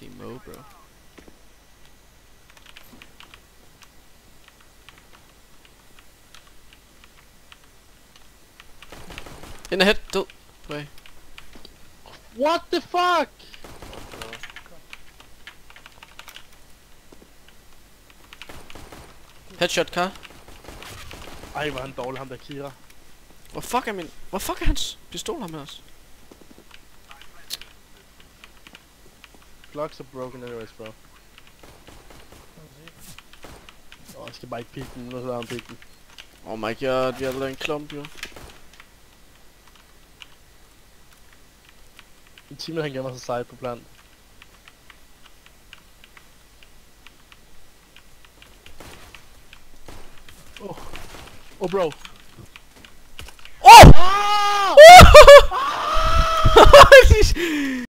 fucking Mo, bro. In the head, død. Wait. What the fuck? Headshot, Kar. Ej, hvor er han dårlig, ham der Kira. Hvor fuck er hans pistol her med os? Glocks are broken anyways, bro. Jeg skal bare ikke pikke den, nu hedder han pikke den. Oh my god, vi har lavet en klump, jo. En time han gemmer sig sejt på plan. Oh, bro. Oh!